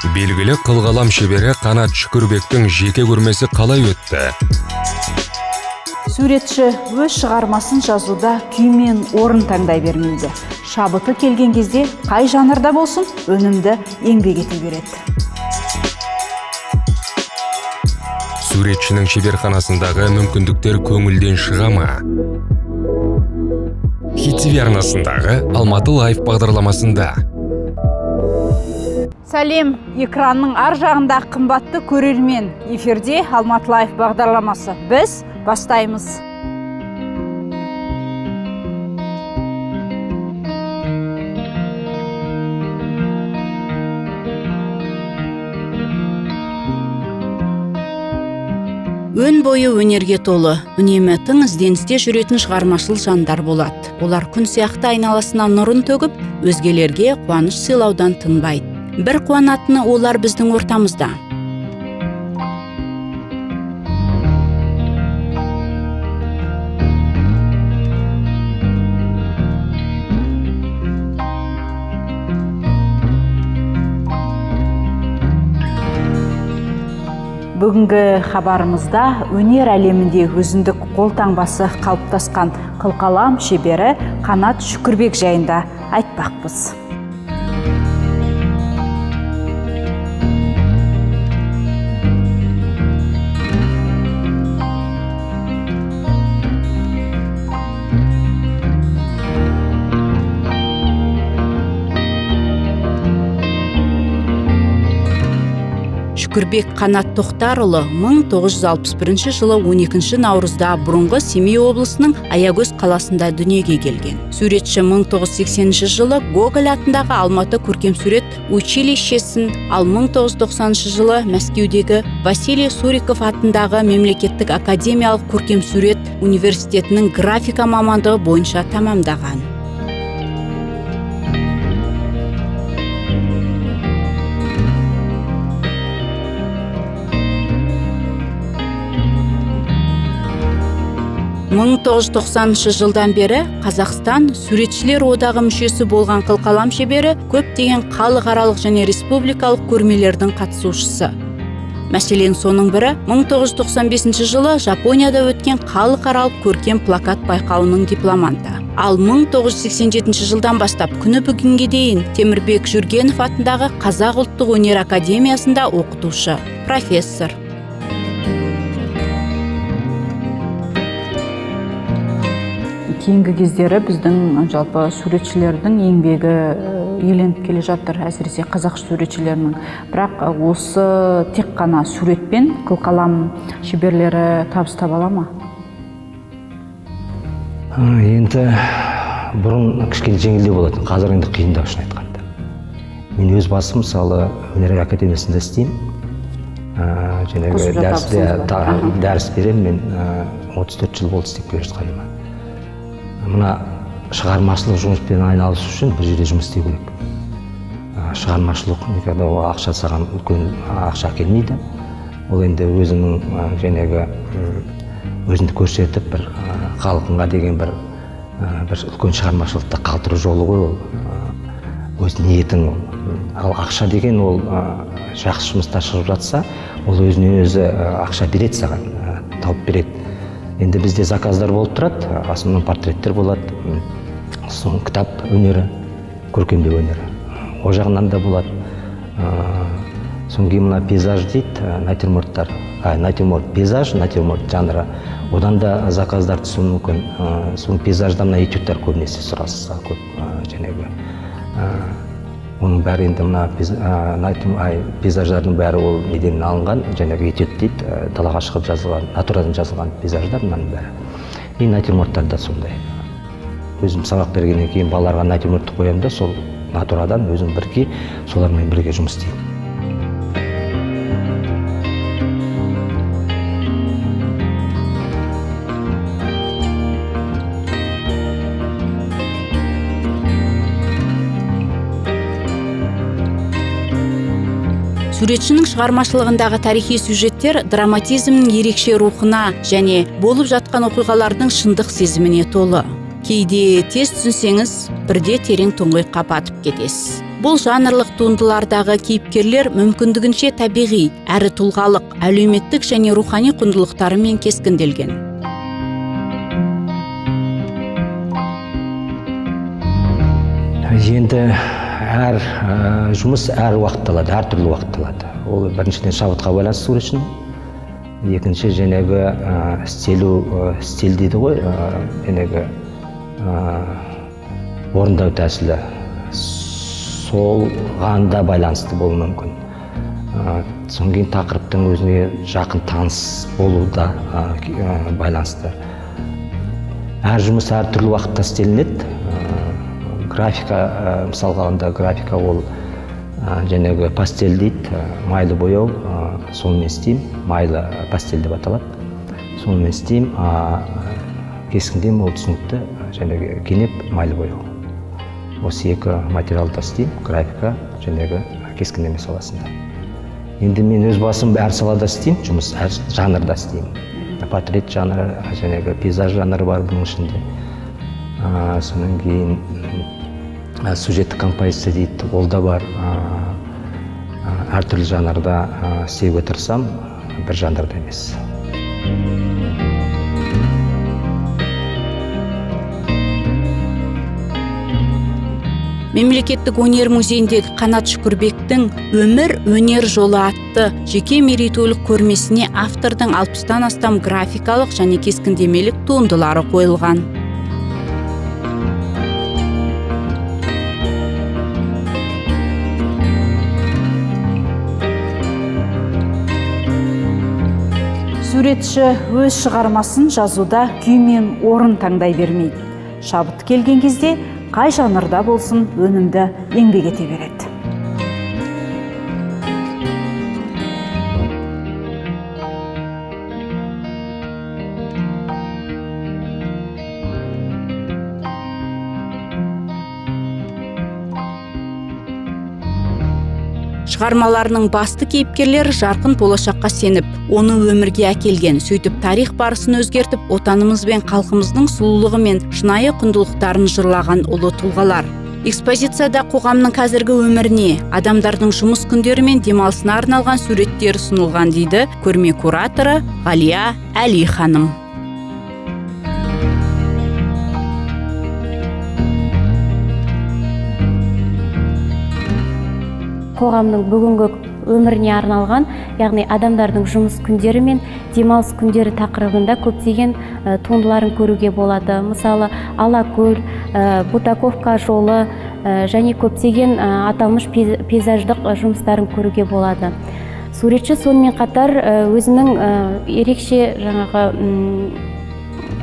Белгілі қылғалам шебері Қанат Шүкірбектің жеке көрмесі қалай өтті? Суретші өз шығармасын жазуда күй мен орын таңдай бермейді. Шабыты келген кезде қай жанрда болсын, өнімді еңбек ете береді. Суретшінің шеберханасындағы мүмкіндіктер көңілден шыға ма? Хит ТВ арнасындағы Алматы Лайф бағдарламасында. Сәлем, экранның ар жағында қымбатты көрермен. Эфирде Алматы Лайф бағдарламасы. Біз бастаймыз. Өн бойы өнерге толы, үнемі тың ізденісте жүретін шығармашыл жандар болады. Олар күн сияқты айналасына нұрын төгіп, өзгелерге қуаныш сыйлаудан тынбайды. Бір қуанатыны олар біздің ортамызда. Бүгінгі хабарымызда өнер әлемінде өзіндік қолтаңбасы қалыптасқан қылқалам шебері Қанат Шүкірбек жайында айтпақпыз. Шүкірбек Қанат Тоқтарұлы 1961 жылы 12 наурызда бұрынғы Семей облысының Аягөз қаласында дүниеге келген. Суретші 1980 жылы Гоголь атындағы Алматы көркемсурет училищесін, ал 1990 жылы Мәскеудегі Василий Суриков атындағы Мемлекеттік академиялық көркемсурет университетінің графика мамандығы бойынша тамамдаған. Мың 1990 жылдан бері Қазақстан суретшілер одағы мүшесі болған қылқалам шебері көптеген халықаралық және республикалық көрмелердің қатысушысы. Мәселен, соның бірі 1995 жылы Жапонияда өткен халықаралық көркем плакат байқауының дипломанты. Ал 1987 жылдан бастап күні бүгінге дейін Темірбек Жүргенов атындағы Қазақ ұлттық өнер академиясында оқытушы, профессор. Кейінгі кездері біздің жалпы суретшілердің еңбегі еленіп келе жатыр, әсіресе қазақ суретшілерінің. Бірақ осы тек қана суретпен қылқалам шеберлері табыс таба ала ма? Енді бұрын кішкене жеңілдеу болатын, қазір енді қиындау шын айтқанда. Мен өз басым мысалы өнер академиясында істеймін. Дәріс беремін, мен 34 жыл болды істеп келе жатқаныма. Мына шығармашылық жұмыспен айналысу үшін бір жерде жұмыс істеу керек. Шығармашылық никогда ол ақша саған үлкен ақша келмейді. Ол енді өзіңді көрсетіп, бір халқыңға деген бір үлкен шығармашылықты қалдыру жолы ғой ол. Өз ниетің ол. Ал ақша деген ол жақсы жұмыста шығып жатса, ол өзіне өзі ақша береді саған, тауып береді. Енді бізде заказдар болып тұрады, асымның портреттер болады, соң кітап өнері, көркемдеу өнері. О жағынан да болады. Соң кейін мына пейзаж дейді, натюрморттар, натюрморт пейзаж, натюрморт жанры. Одан да заказдар түсуі мүмкін. Соң пейзажда мына этюдтар көбінесе сұрасыз көп жәнегі. Оның бәрі енді мына пейзаждардың бәрі ол неден алынған, жәнегі этюд дейді, далаға шығып жазылған, натурадан жазылған пейзаждар мынаның бәрі. И натюрморттар да сондай. Өзім сабақ бергеннен кейін балаларға натюрмортты қоямын да, сол натурадан өзім бірге, солармен бірге жұмыс істеймін. Суретшінің шығармашылығындағы тарихи сюжеттер драматизмнің ерекше рухына және болып жатқан оқиғалардың шындық сезіміне толы. Кейде тез түсінсеңіз, бірде терең тұңғиыққа батып кетесіз. Бұл жанрлық туындылардағы кейіпкерлер мүмкіндігінше табиғи, әрі тұлғалық, әлеуметтік және рухани құндылықтарымен кескінделген. Енді әр жұмыс әр уақытта алады, әр түрлі уақытта алады. Ол біріншіден шабытқа байланысты суретшінің, екінші жаңағы стиль дейді ғой, жаңағы орындау тәсілі соған да байланысты болуы мүмкін. Содан кейін тақырыптың өзіне жақын таныс болу да байланысты. Әр жұмыс әр түрлі уақытта істелінеді. Графика, мысалға алғанда графика ол жаңағы пастель дейді, майлы бояу, сонымен істеймін, майлы пастель деп аталады. Сонымен істеймін, кескіндем ол түсінікті, жаңағы кенеп майлы бояу. Осы екі материалда істеймін, графика, жаңағы кескіндеме саласында. Енді мен өз басым әр салада істеймін, жұмыс әр жанрда істеймін. Портрет жанры, жаңағы пейзаж жанры бар бұның ішінде. Содан кейін сюжеттік композиция дейді, ол да бар. Әртүрлі жанрда істеуге тырысам, бір жанрда емес. Мемлекеттік өнер музейіндегі Қанат Шүкірбектің «Өмір, өнер жолы» атты жеке мерейтойлық көрмесіне автордың 60-тан астам графикалық және кескіндемелік туындылары қойылған. Суретші өз шығармасын жазуда күй мен орын таңдай бермейді. Шабыт келген кезде қай жанрда болсын өнімді еңбек ете береді. Шығармаларының басты кейіпкерлері жарқын болашаққа сеніп, оны өмірге әкелген, сөйтіп тарих барысын өзгертіп, отанымыз бен халқымыздың сұлулығы мен шынайы құндылықтарын жырлаған ұлы тұлғалар. Экспозицияда қоғамның қазіргі өміріне, адамдардың жұмыс күндері мен демалысына арналған суреттер ұсынылған дейді көрме кураторы Ғалия Әли ханым. Қоғамның бүгінгі өміріне арналған, яғни адамдардың жұмыс күндері мен демалыс күндері тақырыбында көптеген туындыларын көруге болады. Мысалы, Алакөл, Бутаковка жолы және көптеген аталмыш пейзаждық жұмыстарын көруге болады. Суретші сонымен қатар өзінің ерекше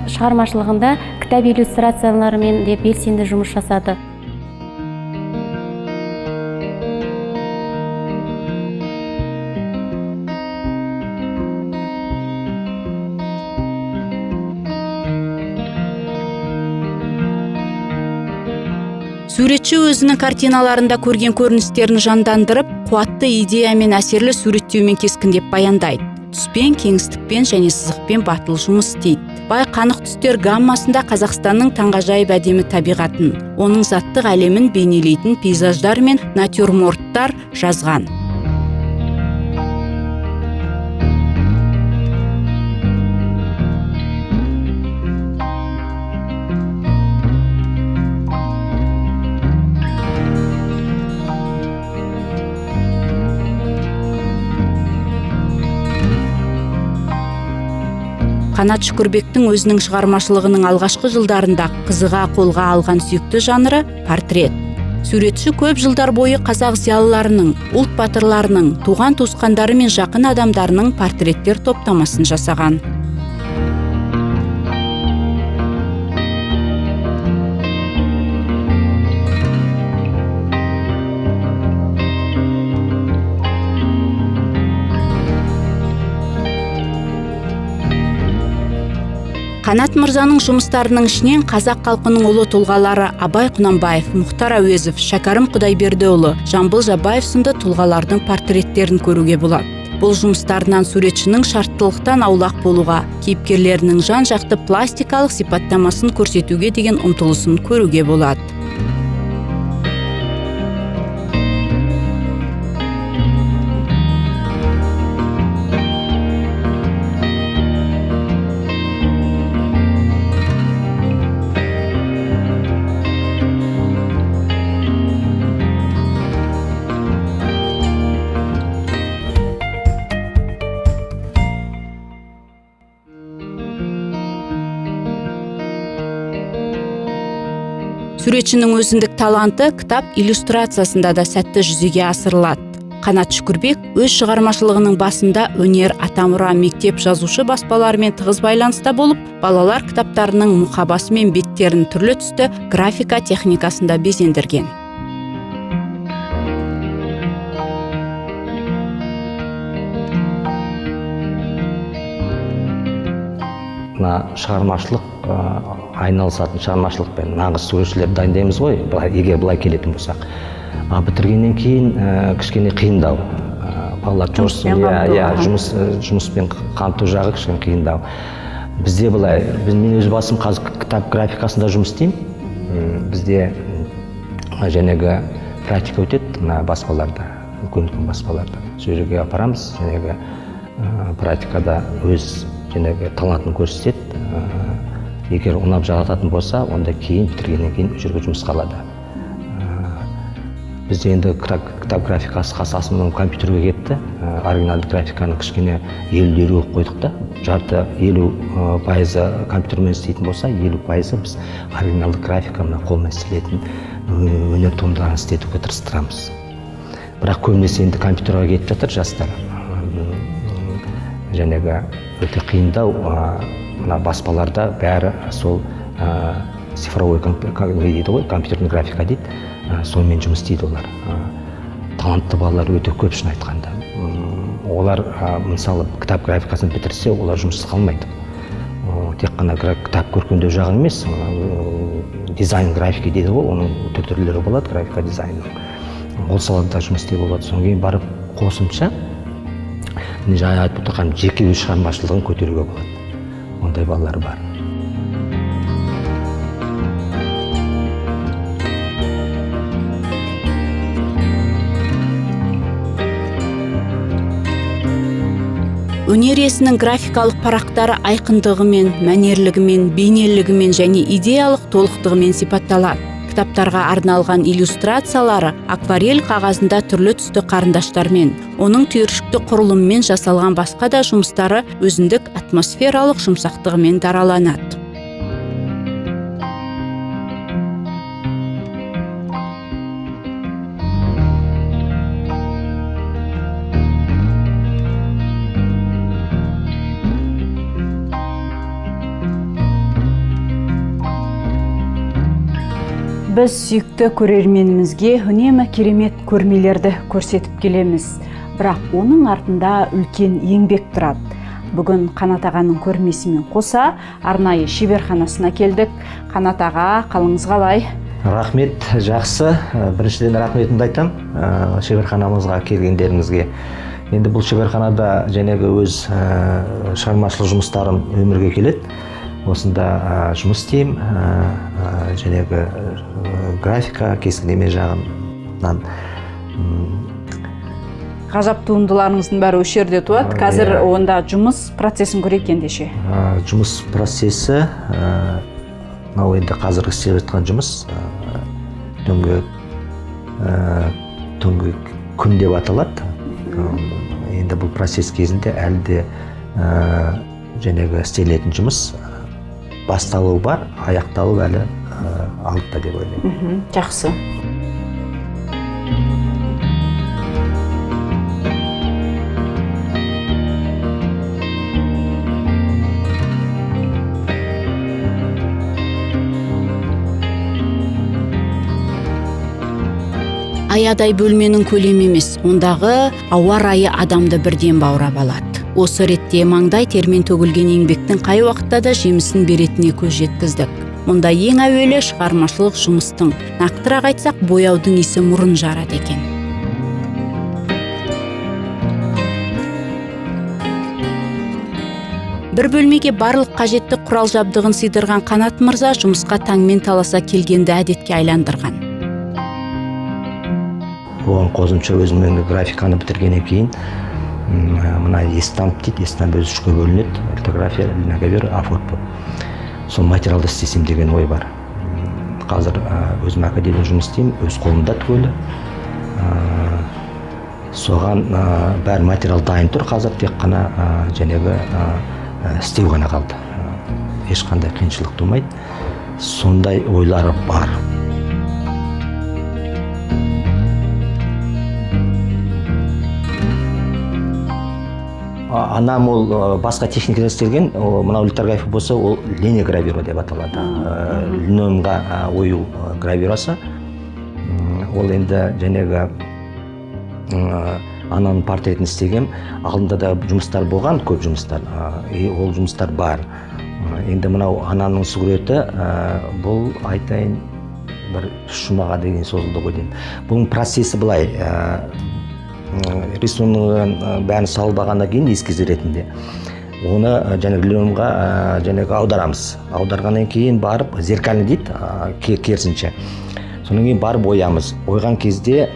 шығармашылығында кітап иллюстрацияларымен де белсенді жұмыс жасады. Суретші өзінің картиналарында көрген көріністерін жандандырып, қуатты идея мен әсерлі суреттеумен кескіндеп баяндайды. Түспен, кеңістікпен және сызықпен батыл жұмыс істейді. Бай қанық түстер гаммасында Қазақстанның таңғажайып әдемі табиғатын, оның заттық әлемін бейнелейтін пейзаждар мен натюрморттар жазған. Қанат Шүкірбектің өзінің шығармашылығының алғашқы жылдарында қызыға қолға алған сүйікті жанры портрет. Суретші көп жылдар бойы қазақ зиялыларының, ұлт батырларының, туған туысқандары мен жақын адамдарының портреттер топтамасын жасаған. Қанат мырзаның жұмыстарының ішінен қазақ халқының ұлы тұлғалары Абай Құнанбаев, Мұхтар Әуезов, Шәкәрім Құдайбердіұлы, Жамбыл Жабаев сынды тұлғалардың портреттерін көруге болады. Бұл жұмыстарынан суретшінің шарттылықтан аулақ болуға, кейіпкерлерінің жан-жақты пластикалық сипаттамасын көрсетуге деген ұмтылысын көруге болады. Суретшінің өзіндік таланты кітап иллюстрациясында да сәтті жүзеге асырылады. Қанат Шүкірбек өз шығармашылығының басында өнер, атамұра, мектеп, жазушы баспаларымен тығыз байланыста болып, балалар кітаптарының мұқабасы мен беттерін түрлі түсті графика техникасында безендірген. Мына шығармашылық, айналысатын шығармашылықпен нағыз суретшілер дайындаймыз ғой, егер былай келетін болсақ. Бітіргеннен кейін кішкене қиындау. Балалар жұмыспен қамту жағы кішкене қиындау. Бізде былай, мен өз басым қазір кітап графикасында жұмыс істеймін. Бізде жәнегі практика өтеді баспаларда, үлкен баспаларда. Сол жерге апарамыз, жәнегі практикада өз жәнегі талантын көрсетеді. Егер ұнап жарататын болса, онда кейін бітіргеннен кейін жерге жұмыс қалады. Бізде енді кітап графикасы қасасының компьютерге кетті. Оригиналды графиканы кішкене 50-50 қойдық та. Жарты 50% компьютермен істейтін болса, 50% біз оригиналды графика, қолмен істелетін өнер туындыларын істетуге тырыстырамыз. Бірақ көбінесе енді компьютерге кетіп жатыр жастар. Жәнегі өте қиындау, мына баспаларда бәрі сол цифровой компьютерный графика дейді. Сонымен жұмыс істейді олар. Талантты балалар өте көп шын айтқанда. Олар мысалы кітап графикасын бітірсе, олар жұмыссыз қалмайды. Тек қана кітап көркемдеу жағы емес, дизайн графика дейді ғой, оның түрлері болады, графика дизайны. Ол салада жұмыс істеуге болады. Содан кейін барып қосымша жаңа айтып отырған жеке өз шығармашылығын көтеруге болады. Ондай балалар бар. Өнер иесінің графикалық парақтары айқындығымен, мәнерлігімен, бейнелігімен және идеялық толықтығымен сипатталады. Кітаптарға арналған иллюстрациялары акварель қағазында түрлі түсті қарындаштармен, оның түйіршікті құрылыммен жасалған басқа да жұмыстары өзіндік атмосфералық жұмсақтығымен дараланады. Біз сүйікті көрерменімізге үнемі керемет көрмелерді көрсетіп келеміз. Бірақ оның артында үлкен еңбек тұрады. Бүгін Қанат ағаның көрмесімен қоса арнайы шеберханасына келдік. Қанат аға, қалыңыз қалай? Рахмет, жақсы. Біріншіден рахметімді айтам шеберханамызға келгендеріңізге. Енді бұл шеберханада жәнегі өз шығармашылық жұмыстарым өмірге келеді. Осында жұмыс істеймін, жәнегі графика, кескіндеме жағынан. Ғажап туындыларыңыздың бәрі осы жерде туады. Қазір онда жұмыс процесін көрейік ендеше. Жұмыс процесі, мынау енді қазіргі істеп жатқан жұмыс, түнгі күн деп аталады. Енді бұл процесс кезінде әлі де жәнегі істелетін жұмыс басталу бар, аяқталу әлі алдыда деп ойлаймын. Жақсы. Аядай бөлменің көлемі емес, ондағы ауа райы адамды бірден баурап алады. Осы ретте маңдай термен төгілген еңбектің қай уақытта да жемісін беретіне көз жеткіздік. Мұнда ең әуелі шығармашылық жұмыстың, нақтырақ айтсақ, бояудың иісі мұрын жарады екен. Бір бөлмеге барлық қажетті құрал жабдығын сыйдырған Қанат мырза жұмысқа таңмен таласа келгенді әдетке айландырған. Оған қосымша өзімнің графиканы бітіргеннен кейін мына эстамп дейді, эстамп өзі үшке бөлінеді, литография, линогравюра, оформка. Сол материалды істесем деген ой бар. Қазір өзім академия жұмыс істеймін, өз қолымда түгелі. Соған бәрі материал дайын тұр, қазір тек қана жәнегі істеу ғана қалды. Ешқандай қиыншылық тумайды. Сондай ойлары бар. анам ол басқа техника істелген, мынау литография болса, ол леногравюра деп аталады. Линолеумға ою гравюрасы. Ол енді жәнегі ананың портретін істеген. Алдында да жұмыстар болған, көп жұмыстар. Ол жұмыстар бар. Енді мынау ананың суреті, бұл айтайын бір 3 жұмаға деген созылды ғой деймін. Бұның процесі былай, рисунның бәрін салбағаннан кейін эскиз ретінде оны линолеумға аударамыз. Аударғаннан кейін барып зеркальный дейді, керісінше. Содан кейін барып оямыз. Ойған кезде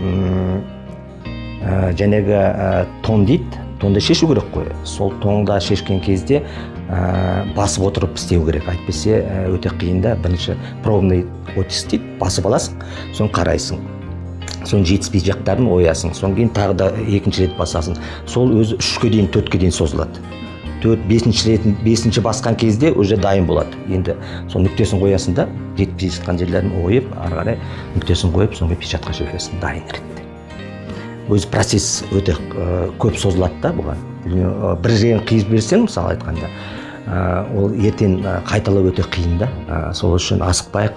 тон дейді, тонды шешу керек қой. Сол тонда шешкен кезде басып отырып істеу керек. Айтпесе өте қиында. Бірінші пробный оттиск дейді, басып аласың, соң қарайсың. Соң жетіспей жақтарын оясың. Соң кейін тағы да екінші рет басасың. Сол өзі 3-ке дейін, 4-ке дейін созылады. 4-5 басқан кезде уже дайын болады. Енді сол нүктесін қоясың да, жетпей жатқан жерлерін ойып, ары қарай нүктесін қойып, соңғы печатқа жібересің дайын ретінде. Өзі процесс өте көп созылады да бұған. Бір жерін қиып берсең, мысалы айтқанда, ол ертең қайталау өте қиын да. Сол үшін асықпайық,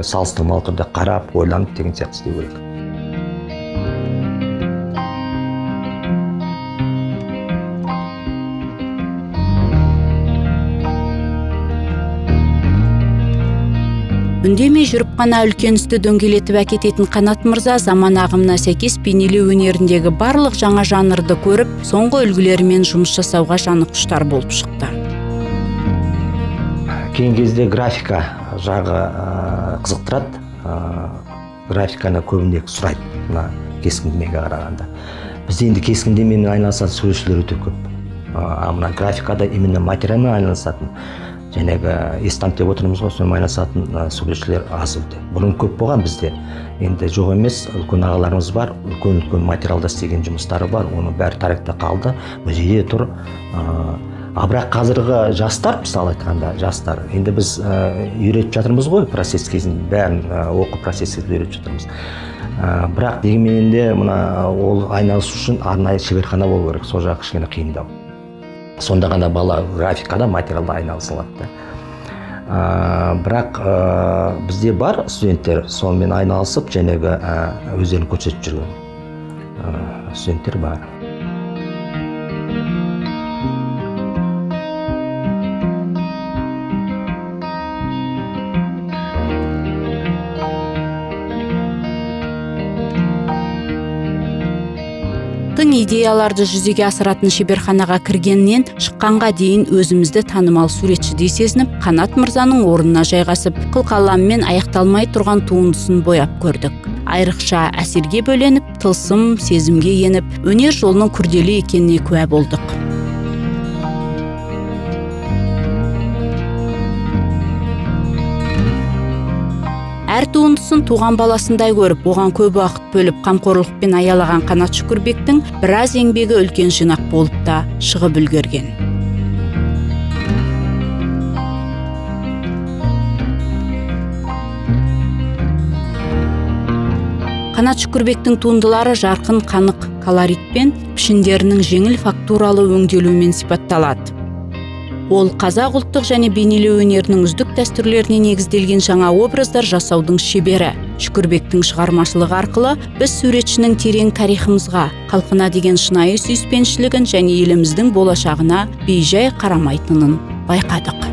салыстырмалы түрде қарап, ойланып деген сияқты істеу керек. Үндемей жүріп қана үлкен істі дөңгелетіп әкететін Қанат мырза заман ағымына сәйкес бейнелеу өнеріндегі барлық жаңа жанрды көріп, соңғы үлгілерімен жұмыс жасауға жаны құштар болып шықты. Кейін кезде графика жағы қызықтырады. Графиканы көбіне сұрайды, кескіндемеге қарағанда. Бізде енді кескіндемемен айналысатын суретшілер өте көп. Мына графикада именно материалмен айналысатын, эстамп деп отырмыз ғой, сонымен айналысатын суретшілер аз өте. Бұрын көп болған бізде. Енді жоқ емес, үлкен ағаларымыз бар, үлкен материалда істеген жұмыстары бар, оның бәрі тарихта қалды, музейде тұр. Бірақ қазіргі жастар, мысалы айтқанда, жастар, енді біз үйретіп жатырмыз ғой, процесс кезінде, бәрін оқу процессінде үйретіп жатырмыз. Бірақ дегенмен де ол айналысу үшін арнайы шеберхана болу керек, сол жағы кішкене қиындау. Сонда ғана бала графикада, материалда айналыса алады. Бірақ бізде бар студенттер, сонымен айналысып, өздерін көрсетіп жүрген студенттер бар. Тың идеяларды жүзеге асыратын шеберханаға кіргеннен шыққанға дейін өзімізді танымал суретшідей сезініп, Қанат мырзаның орнына жайғасып, қылқаламмен аяқталмай тұрған туындысын бояп көрдік. Айрықша әсерге бөленіп, тылсым сезімге еніп, өнер жолының күрделі екеніне куә болдық. Әр туындысын туған баласындай көріп, оған көп уақыт бөліп, қамқорлықпен аялаған Қанат Шүкірбектің біраз еңбегі үлкен жинақ болып та шығып үлгерген. Қанат Шүкірбектің туындылары жарқын қанық колоритпен, пішіндерінің жеңіл фактуралы өңделуімен сипатталады. Ол қазақ ұлттық және бейнелеу өнерінің үздік дәстүрлеріне негізделген жаңа образдар жасаудың шебері. Шүкірбектің шығармашылығы арқылы біз суретшінің терең тарихымызға, халқына деген шынайы сүйіспеншілігін және еліміздің болашағына бейжай қарамайтынын байқадық.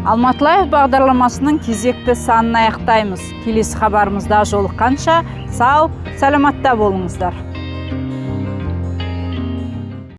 Алматы Лайф бағдарламасының кезекті санын аяқтаймыз. Келесі хабарымызда жолыққанша сау, саламатта болыңыздар.